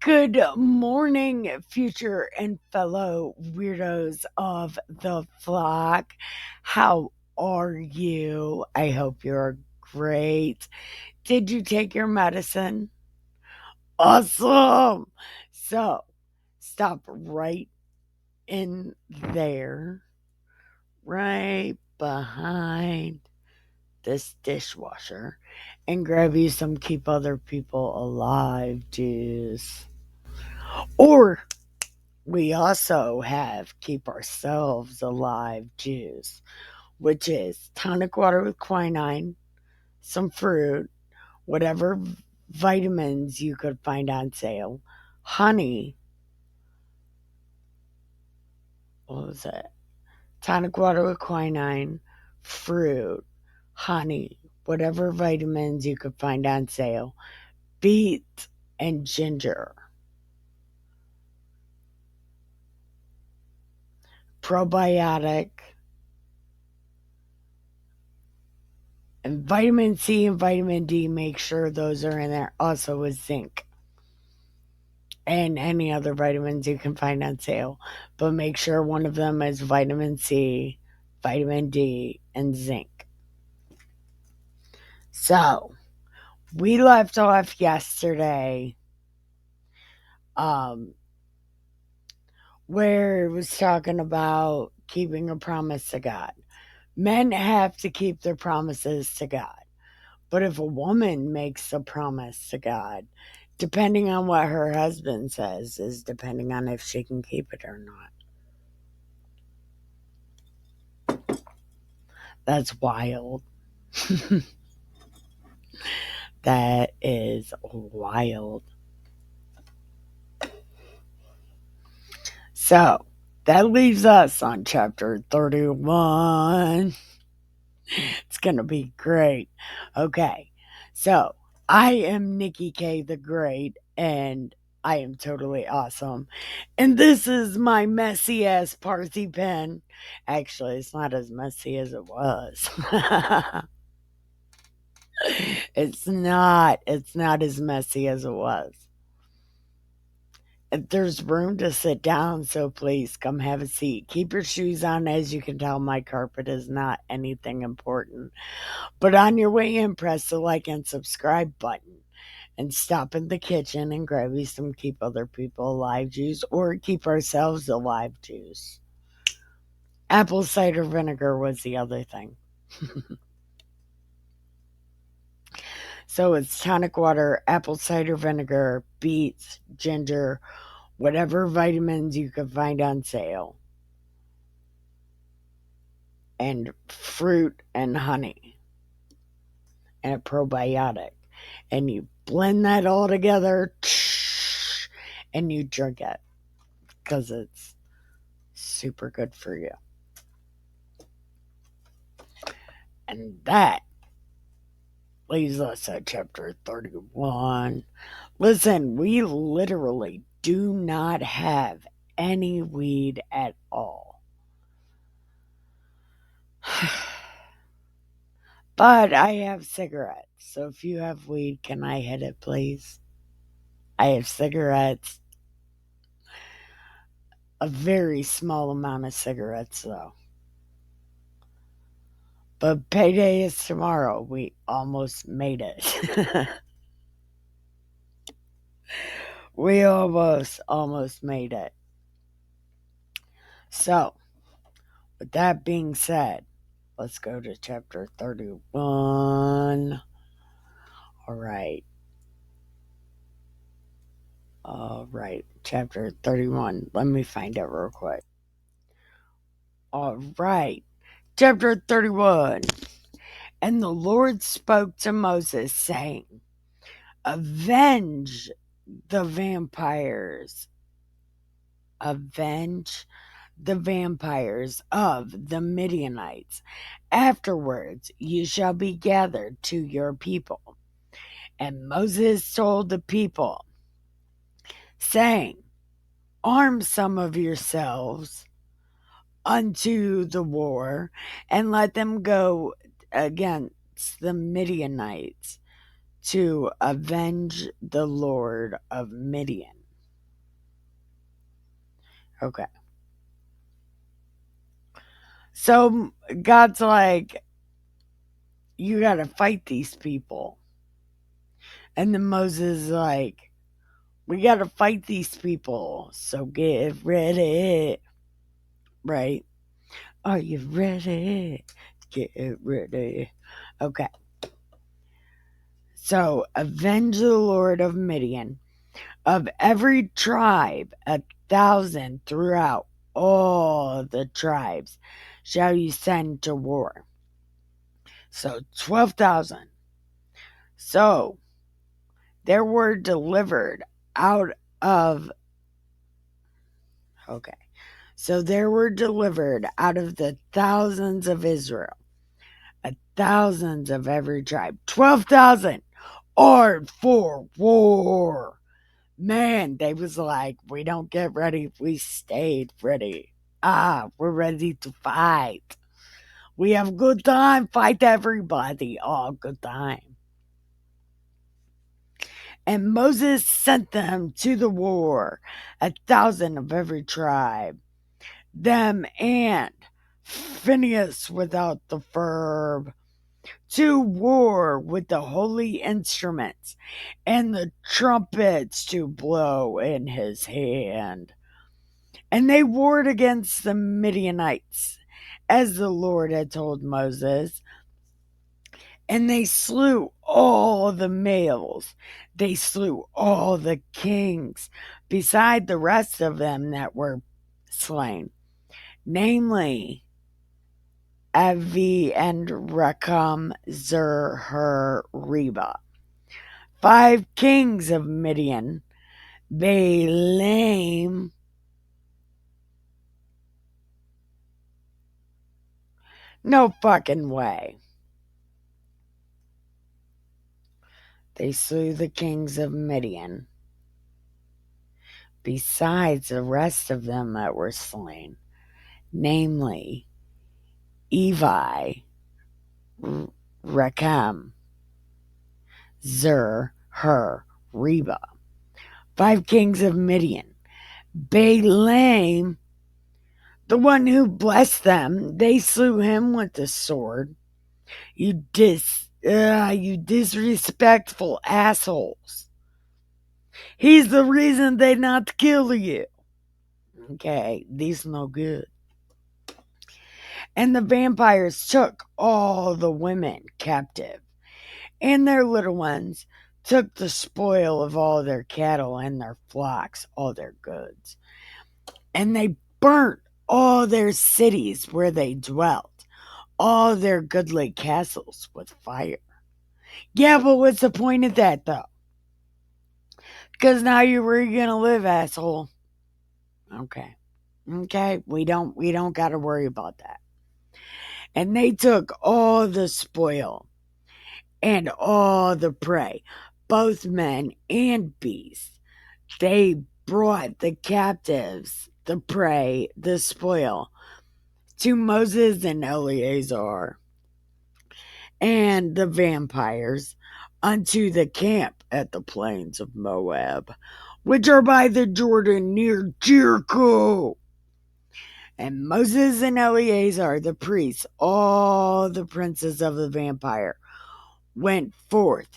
Good morning, future and fellow weirdos of the flock. How are you? I hope you're great. Did you take your medicine? Awesome. So, stop right in there, right behind this dishwasher, and grab you some Keep Other People Alive juice. Or we also have Keep Ourselves Alive juice, which is tonic water with quinine, some fruit, whatever vitamins you could find on sale, honey, what was it? Tonic water with quinine, fruit, honey, whatever vitamins you could find on sale, beet, and ginger. Probiotic, and vitamin C and vitamin D, make sure those are in there. Also with zinc and any other vitamins you can find on sale. But make sure one of them is vitamin C, vitamin D, and zinc. So, we left off yesterday um, where it was talking about keeping a promise to God. Men have to keep their promises to God. But if a woman makes a promise to God, depending on what her husband says, is depending on if she can keep it or not. That's wild. That is wild. So, that leaves us on chapter 31. It's going to be great. Okay. So, I am NIKKIE K the GREAT, and I am totally awesome. And this is my messy ass Parsi pen. Actually, it's not as messy as it was. It's not. It's not as messy as it was. If there's room to sit down, so please come have a seat. Keep your shoes on. As you can tell, my carpet is not anything important. But on your way in, press the like and subscribe button. And stop in the kitchen and grab you some Keep Other People Alive juice or Keep Ourselves Alive juice. Apple cider vinegar was the other thing. So it's tonic water, apple cider vinegar, beets, ginger, whatever vitamins you can find on sale, and fruit and honey, and a probiotic. And you blend that all together and you drink it because it's super good for you. And that leaves us at chapter 31. Listen, we literally do not have any weed at all. But I have cigarettes. So if you have weed, can I hit it, please? I have cigarettes. A very small amount of cigarettes, though. But payday is tomorrow. We almost made it. We almost made it. So, with that being said, let's go to chapter 31. All right. All right. Chapter 31. Let me find it real quick. All right. Chapter 31. And the Lord spoke to Moses, saying, Avenge the vampires. Avenge the vampires of the Midianites. Afterwards you shall be gathered to your people. And Moses told the people, saying, Arm some of yourselves unto the war, and let them go against the Midianites to avenge the Lord of Midian. Okay. So God's like, you got to fight these people. And then Moses is like, we got to fight these people. So get ready. Right? Are you ready? Get ready. Okay. So avenge the Lord of Midian. Of every tribe, 1,000 throughout all the tribes shall you send to war. So 12,000. So there were delivered out of, okay. So there were delivered out of the thousands of Israel, thousands of every tribe, 12,000 armed for war. Man, they was like, we don't get ready, we stayed ready. We're ready to fight. We have good time, fight everybody. Oh, good time. And Moses sent them to the war, 1,000 of every tribe, them and Phinehas without the furb, to war with the holy instruments and the trumpets to blow in his hand. And they warred against the Midianites, as the Lord had told Moses. And they slew all the males. They slew all the kings, beside the rest of them that were slain, namely Avi and Rakam, Zur, Hur, Reba. 5 kings of Midian, Balaam, no fucking way. They slew the kings of Midian, besides the rest of them that were slain, namely Evi, Rechem, Zur, Hur, Reba. 5 kings of Midian. Balaam, the one who blessed them, they slew him with the sword. You disrespectful assholes. He's the reason they not kill you. Okay, these no good. And the vampires took all the women captive, and their little ones took the spoil of all their cattle and their flocks, all their goods. And they burnt all their cities where they dwelt, all their goodly castles with fire. Yeah, but what's the point of that, though? Because now you're where you're gonna live, asshole. Okay. Okay, we don't gotta worry about that. And they took all the spoil and all the prey, both men and beasts. They brought the captives, the prey, the spoil, to Moses and Eleazar and the vampires unto the camp at the plains of Moab, which are by the Jordan near Jericho. And Moses and Eleazar, the priests, all the princes of the vampire, went forth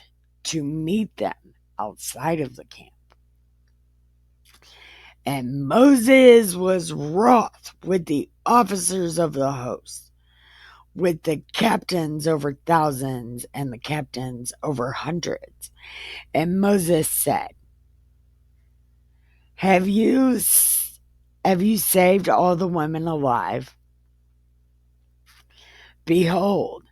to meet them outside of the camp. And Moses was wroth with the officers of the host, with the captains over thousands and the captains over hundreds. And Moses said, Have you saved all the women alive? Behold,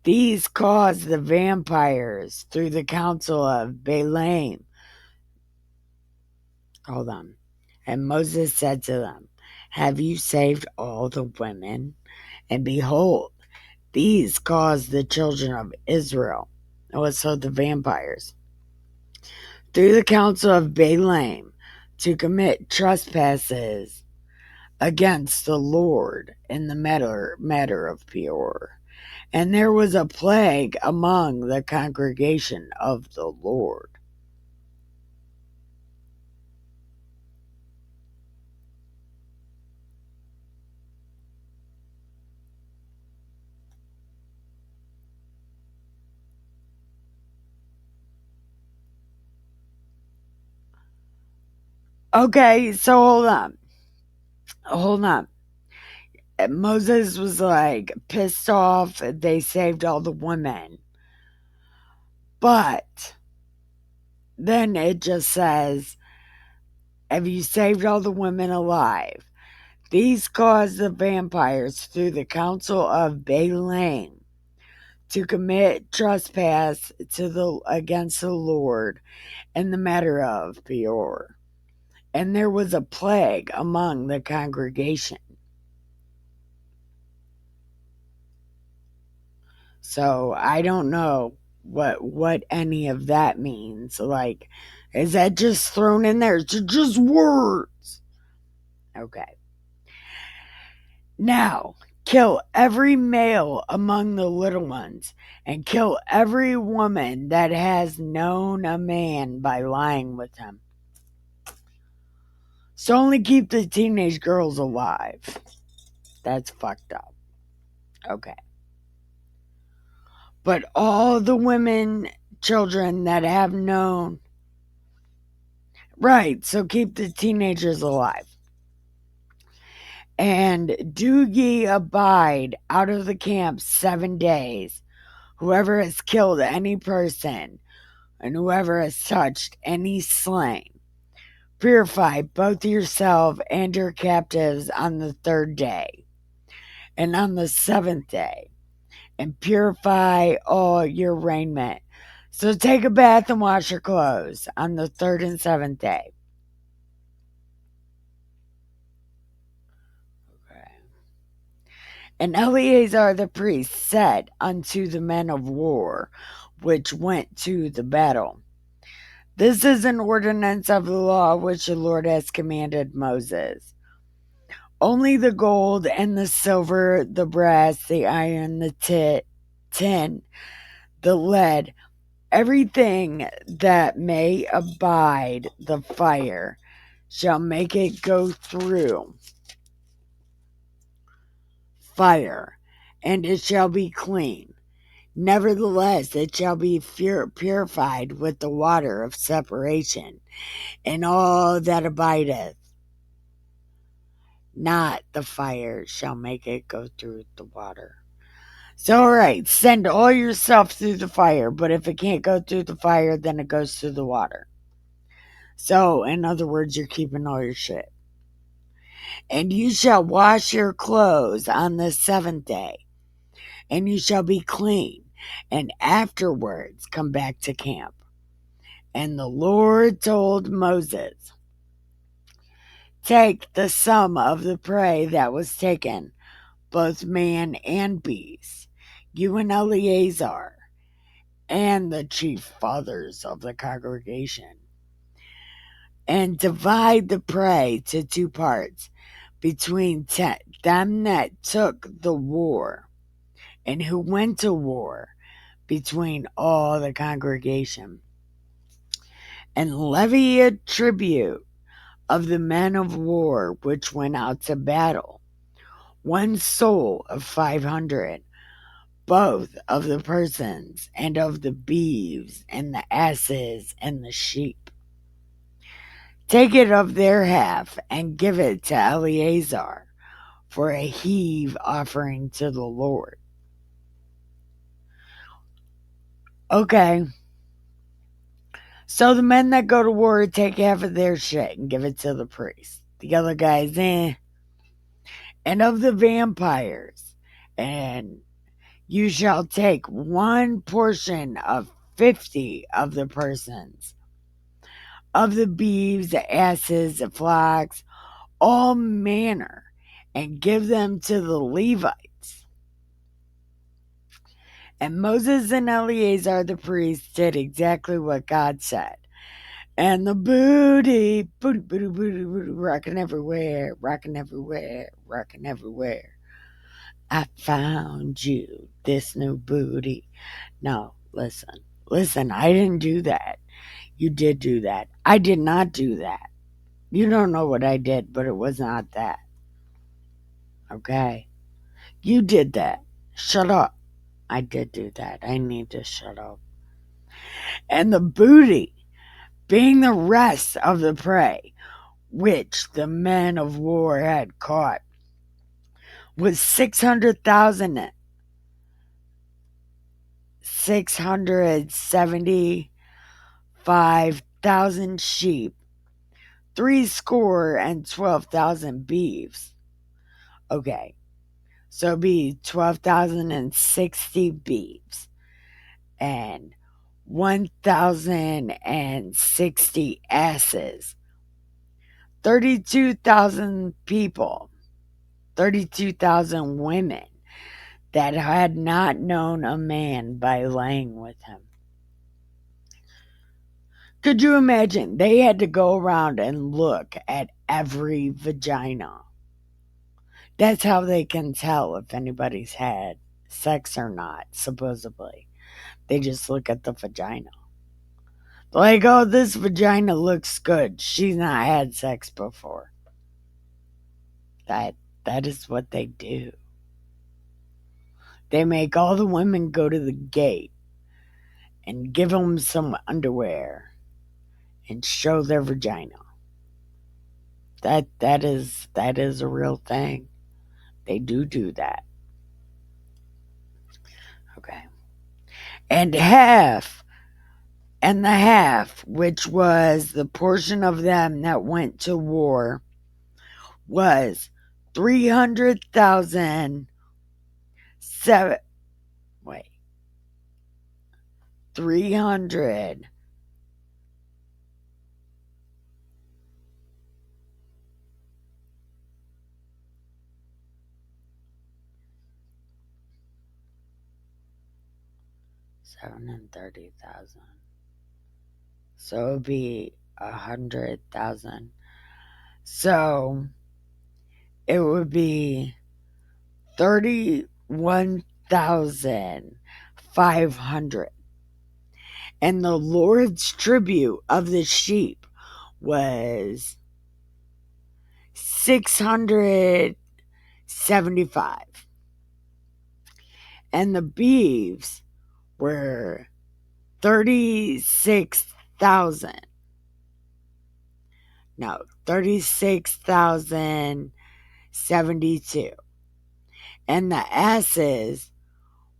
these caused the vampires through the counsel of Balaam. Hold on. And Moses said to them, Have you saved all the women? And behold, these caused the children of Israel, also the vampires, through the counsel of Balaam, to commit trespasses against the Lord in the matter of Peor. And there was a plague among the congregation of the Lord. Okay, so hold on. Moses was like pissed off. They saved all the women, but then it just says, "Have you saved all the women alive?" These caused the vampires through the council of Balaam to commit trespass against the Lord in the matter of Peor. And there was a plague among the congregation. So I don't know what any of that means. Like, is that just thrown in there? It's just words. Okay. Now, kill every male among the little ones, and kill every woman that has known a man by lying with him. So only keep the teenage girls alive. That's fucked up. Okay. But all the women, children that have known. Right, so keep the teenagers alive. And do ye abide out of the camp 7 days. Whoever has killed any person, and whoever has touched any slain, purify both yourself and your captives on the 3rd day, and on the 7th day, and purify all your raiment. So take a bath and wash your clothes on the 3rd and 7th day. Okay. And Eleazar the priest said unto the men of war which went to the battle, This is an ordinance of the law which the Lord has commanded Moses. Only the gold and the silver, the brass, the iron, the tin, the lead, everything that may abide the fire, shall make it go through fire, and it shall be clean. Nevertheless, it shall be purified with the water of separation, and all that abideth not the fire shall make it go through the water. So, all right, send all your stuff through the fire, but if it can't go through the fire, then it goes through the water. So, in other words, you're keeping all your shit. And you shall wash your clothes on the 7th day, and you shall be clean, and afterwards come back to camp. And the Lord told Moses, Take the sum of the prey that was taken, both man and beast, you and Eleazar, and the chief fathers of the congregation, and divide the prey to 2 parts between them that took the war and who went to war, between all the congregation, and levy a tribute of the men of war which went out to battle, 1 soul of 500, both of the persons and of the beeves and the asses and the sheep. Take it of their half and give it to Eleazar for a heave offering to the Lord. Okay. So the men that go to war take half of their shit and give it to the priest. The other guys, And of the vampires, and you shall take 1 portion of 50 of the persons, of the beeves, the asses, the flocks, all manner, and give them to the Levites. And Moses and Eleazar the priest did exactly what God said. And the booty, rocking everywhere, rocking everywhere, rocking everywhere. I found you, this new booty. No, listen, I didn't do that. You did do that. I did not do that. You don't know what I did, but it was not that. Okay? You did that. Shut up. I did do that. I need to shut up. And the booty, being the rest of the prey, which the men of war had caught, was 675,000 sheep, 312,000 beeves. Okay, so it'd be 12,060 beeves and 1,060 asses, 32,000 people, 32,000 women that had not known a man by laying with him. Could you imagine? They had to go around and look at every vagina. That's how they can tell if anybody's had sex or not, supposedly. They just look at the vagina. Like, oh, this vagina looks good. She's not had sex before. That is what they do. They make all the women go to the gate and give them some underwear and show their vagina. That is a real thing. They do that. Okay. And the half, which was the portion of them that went to war, was 300,000 300 730,000. So it would be 100,000. So it would be 31,500. And the Lord's tribute of the sheep was 675. And the beeves were 36,000. No, 36,072. And the asses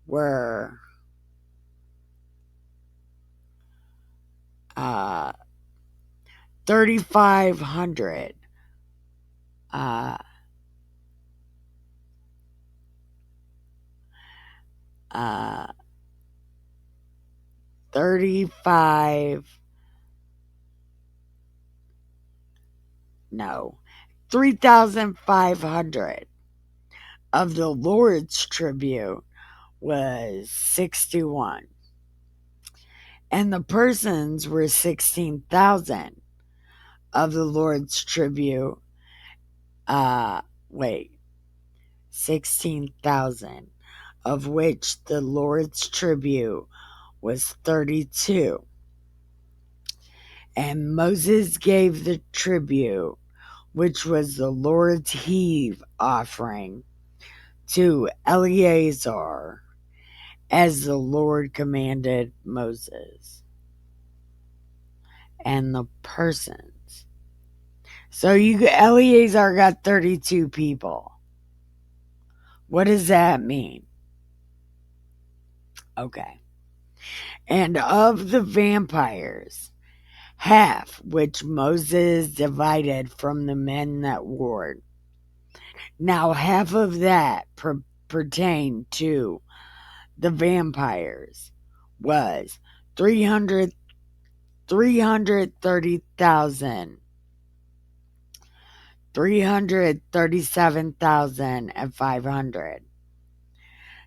were 3,500. 3,500 of the Lord's tribute was 61. And the persons were 16,000 of the Lord's tribute. 16,000 of which the Lord's tribute was 32. And Moses gave the tribute, which was the Lord's heave offering, to Eleazar, as the Lord commanded Moses. And the persons. So Eleazar got 32 people. What does that mean? Okay. And of the vampires, half which Moses divided from the men that warred. Now half of that pertained to the vampires was 330,000, 337,500,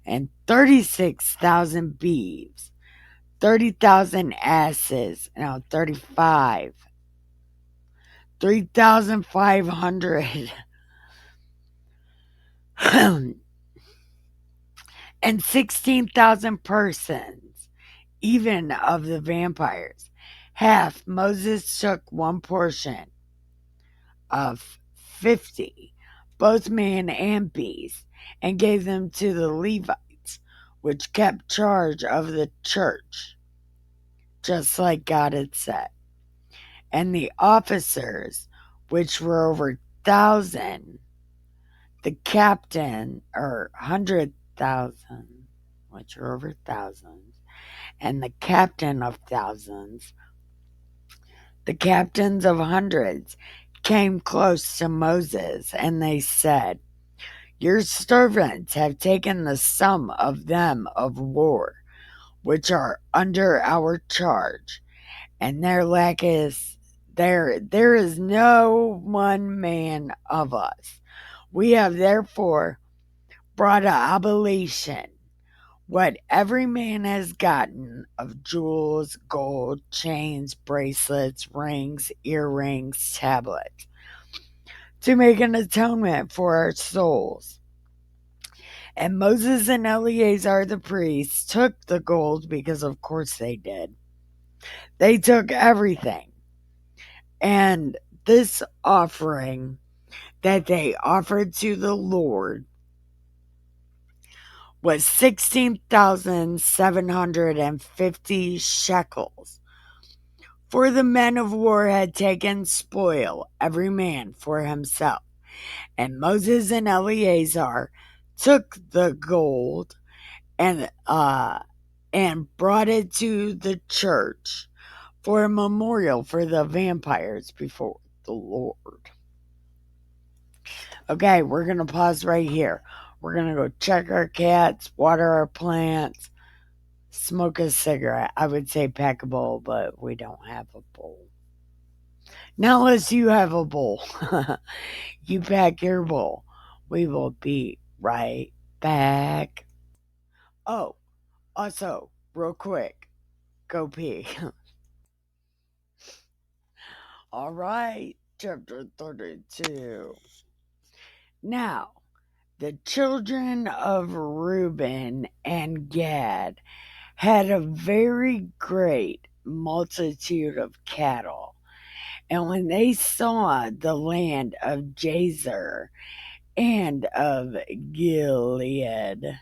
and 36,000 beeves, 30,000 asses, 3,500 and 16,000 persons, even of the vampires. Half Moses took one portion of 50, both man and beast, and gave them to the Levites, which kept charge of the church, just like God had said. And the officers which were over 1,000, the captain, or 100,000, which were over thousands, and the captain of thousands, the captains of hundreds, came close to Moses, and they said, "Your servants have taken the sum of them of war, which are under our charge, and there is no one man of us. We have therefore brought a obligation, what every man has gotten of jewels, gold, chains, bracelets, rings, earrings, tablets, to make an atonement for our souls." And Moses and Eleazar the priests took the gold, because of course they did. They took everything. And this offering that they offered to the Lord was 16,750 shekels. For the men of war had taken spoil, every man for himself. And Moses and Eleazar took the gold and brought it to the church for a memorial for the vampires before the Lord. Okay, we're going to pause right here. We're going to go check our cats, water our plants, smoke a cigarette. I would say pack a bowl, but we don't have a bowl. Now, unless you have a bowl, you pack your bowl. We will be right back. Oh, also, real quick, go pee. All right, chapter 32. Now, the children of Reuben and Gad had a very great multitude of cattle. And when they saw the land of Jazer and of Gilead,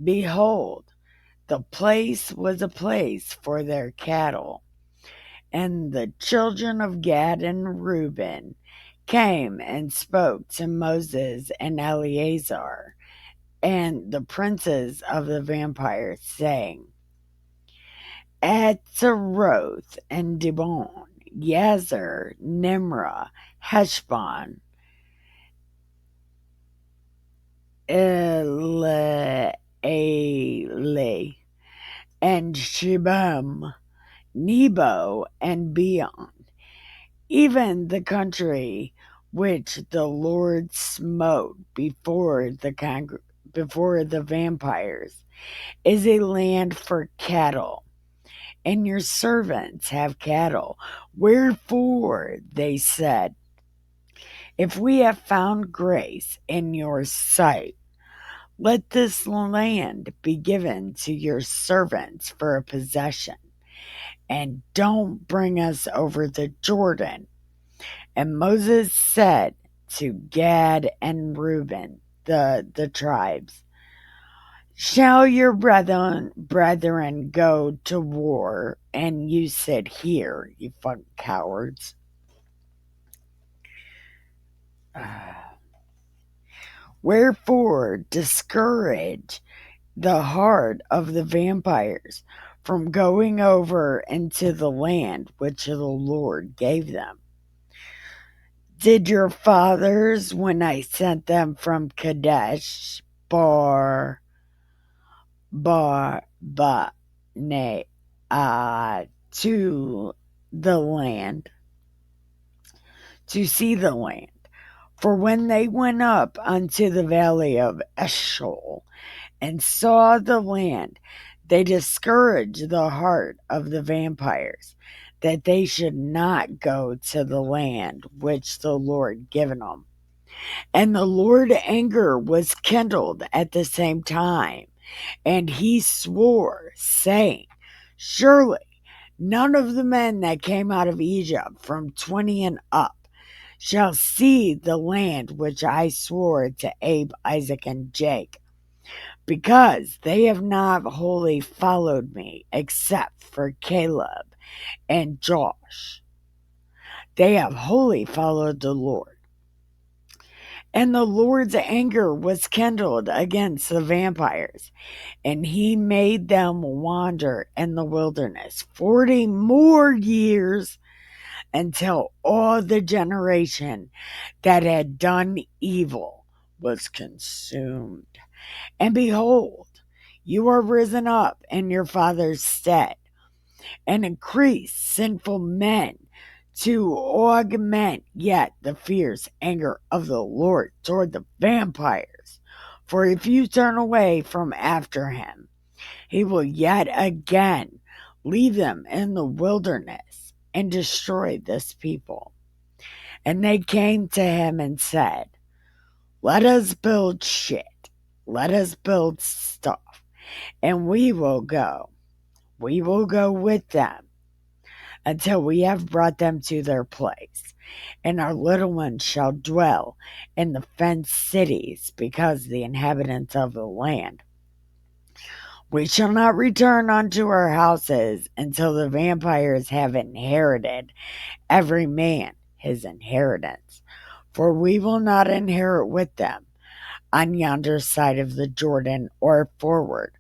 behold, the place was a place for their cattle. And the children of Gad and Reuben came and spoke to Moses and Eleazar and the princes of the vampires, saying, Ataroth and Dibon, Yazer, Nimrah, Heshbon, Eleale, and Shebam, Nebo, and Beon, even the country which the Lord smote before the vampires, is a land for cattle, and your servants have cattle. Wherefore, they said, if we have found grace in your sight, let this land be given to your servants for a possession, and don't bring us over the Jordan. And Moses said to Gad and Reuben, the tribes, shall your brethren go to war, and you sit here, you fucking cowards? Wherefore discourage the heart of the vampires from going over into the land which the Lord gave them. Did your fathers, when I sent them from Kadesh Barnea to the land, to see the land? For when they went up unto the valley of Eshcol and saw the land, they discouraged the heart of the vampires, that they should not go to the land which the Lord given them. And the Lord's anger was kindled at the same time, and he swore, saying, surely none of the men that came out of Egypt from 20 and up shall see the land which I swore to Abe, Isaac, and Jacob, because they have not wholly followed me, except for Caleb and Josh. They have wholly followed the Lord. And the Lord's anger was kindled against the vampires, and he made them wander in the wilderness 40 more years until all the generation that had done evil was consumed. And behold, you are risen up in your father's stead, and increased sinful men to augment yet the fierce anger of the Lord toward the vampires. For if you turn away from after him, he will yet again leave them in the wilderness and destroy this people. And they came to him and said, let us build shit. Let us build stuff. And we will go. We will go with them until we have brought them to their place. And our little ones shall dwell in the fenced cities, because the inhabitants of the land. We shall not return unto our houses until the vampires have inherited every man his inheritance. For we will not inherit with them on yonder side of the Jordan or forward,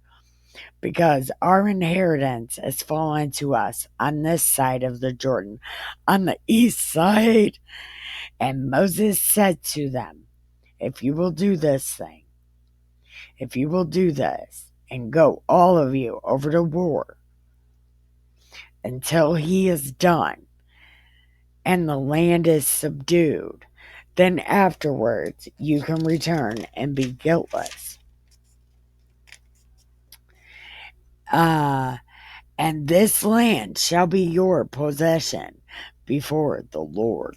because our inheritance has fallen to us on this side of the Jordan, on the east side. And Moses said to them, if you will do this thing, if you will do this, and go all of you over to war until he is done and the land is subdued, then afterwards you can return and be guiltless. And this land shall be your possession before the Lord.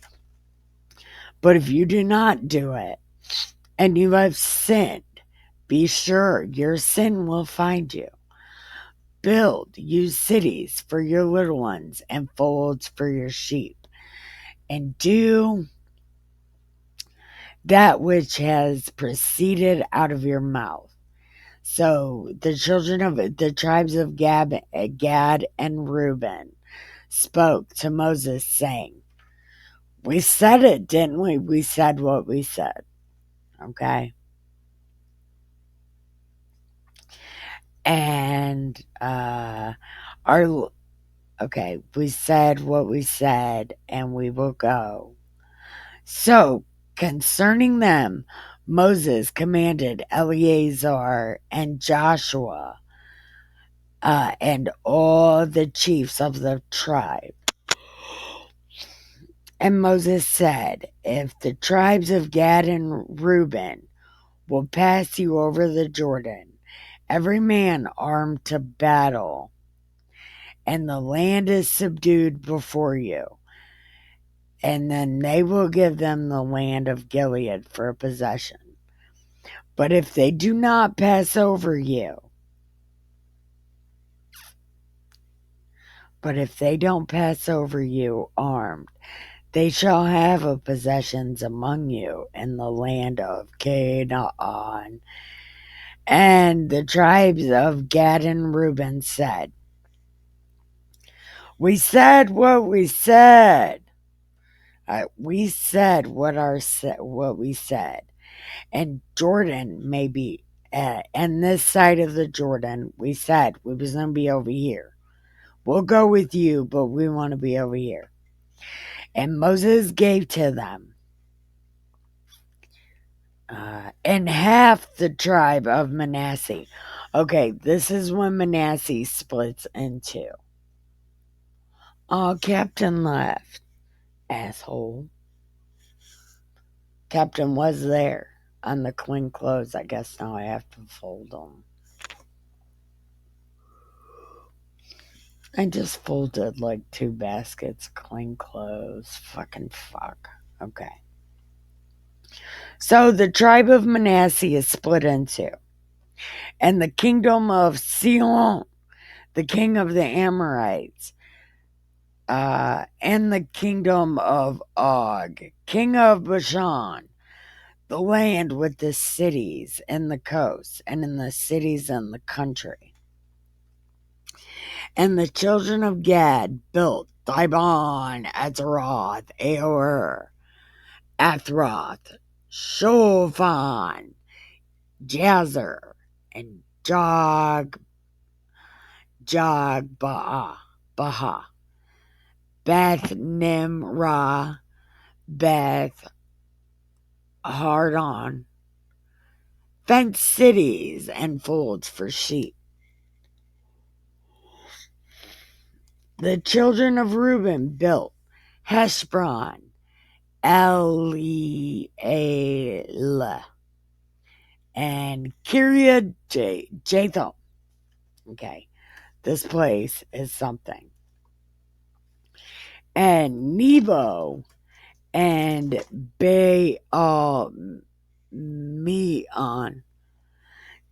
But if you do not do it, and you have sinned, be sure your sin will find you. Build you cities for your little ones and folds for your sheep, and do that which has proceeded out of your mouth. So the children of the tribes of Gad and Reuben spoke to Moses, saying, we said it, didn't we? We said what we said. Okay. And we said what we said, and we will go. So concerning them, Moses commanded Eleazar and Joshua and all the chiefs of the tribe. And Moses said, if the tribes of Gad and Reuben will pass you over the Jordan, every man armed to battle, and the land is subdued before you, and then they will give them the land of Gilead for a possession. But if they do not pass over you, armed, they shall have a possessions among you in the land of Canaan. And the tribes of Gad and Reuben said, we said what we said. We said what we said. And Jordan may be, and this side of the Jordan, we said we was going to be over here. We'll go with you, but we want to be over here. And Moses gave to them and half the tribe of Manasseh. Okay, this is when Manasseh splits in two. Oh, Captain left. Asshole. Captain was there on the clean clothes. I guess now I have to fold them. I just folded like 2 baskets of clean clothes. Fucking fuck. Okay. So the tribe of Manasseh is split in two. And the kingdom of Sihon, the king of the Amorites, and the kingdom of Og, king of Bashan, the land with the cities and the coast, and in the cities and the country. And the children of Gad built Dibon, Azeroth, Aor, Athroth, Shovan, Jazer, and Jogbaha, Beth Nimrah, Beth Hardon, fenced cities and folds for sheep. The children of Reuben built Heshbon, Elealeh, and Kiryat Jatham. Okay, this place is something. And Nebo and Baal Meon,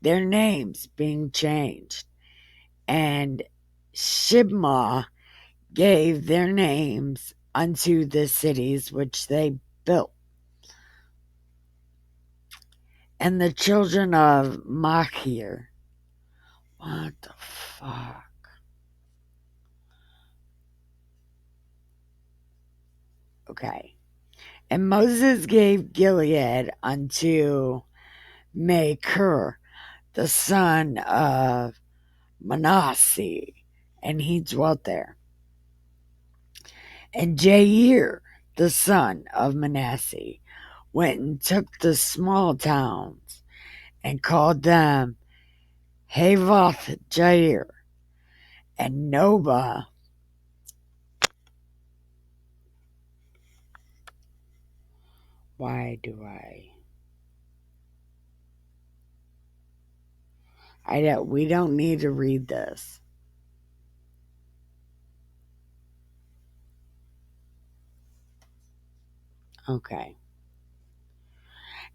their names being changed. And Shibmah gave their names unto the cities which they built. And the children of Machir, what the fuck? Okay. And Moses gave Gilead unto Machir, the son of Manasseh, and he dwelt there. And Jair, the son of Manasseh, went and took the small towns and called them Havoth Jair and Nobah. Why do we don't need to read this. Okay.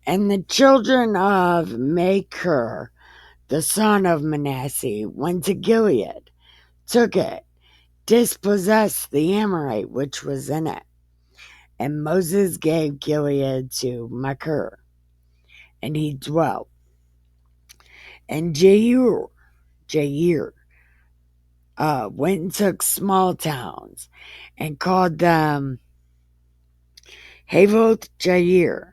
And the children of Machir, the son of Manasseh, went to Gilead, took it, dispossessed the Amorite which was in it. And Moses gave Gilead to Machir, and he dwelt. And Jair went and took small towns and called them Havoth Jair.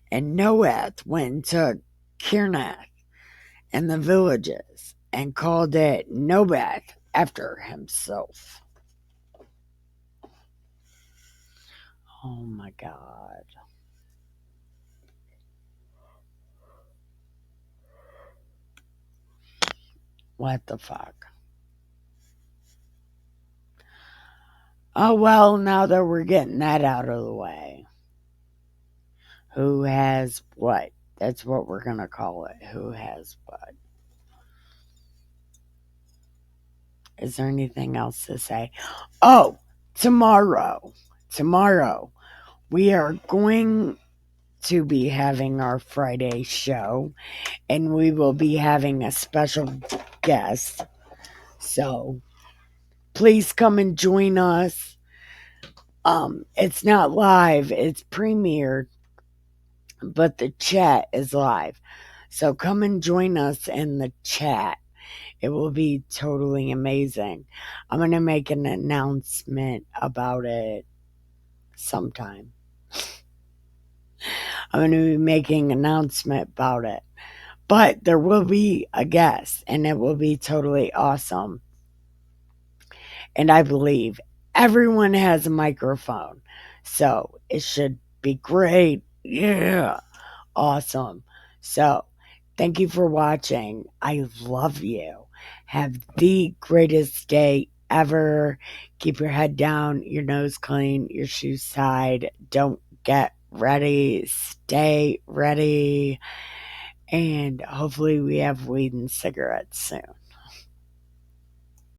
And Noeth went and took Kirnath and the villages and called it Nobath after himself. Oh my God. What the fuck? Oh well, now that we're getting that out of the way. Who has what? That's what we're going to call it. Who has what? Is there anything else to say? Oh, tomorrow, we are going to be having our Friday show, and we will be having a special guest. So please come and join us. It's not live, it's premiered, but the chat is live. So come and join us in the chat. It will be totally amazing. I'm going to make an announcement about it sometime. I'm going to be making an announcement about it. But there will be a guest, and it will be totally awesome. And I believe everyone has a microphone. So it should be great. Yeah. Awesome. So thank you for watching. I love you. Have the greatest day ever. Keep your head down, your nose clean, your shoes tied. Don't get ready. Stay ready. And hopefully we have weed and cigarettes soon.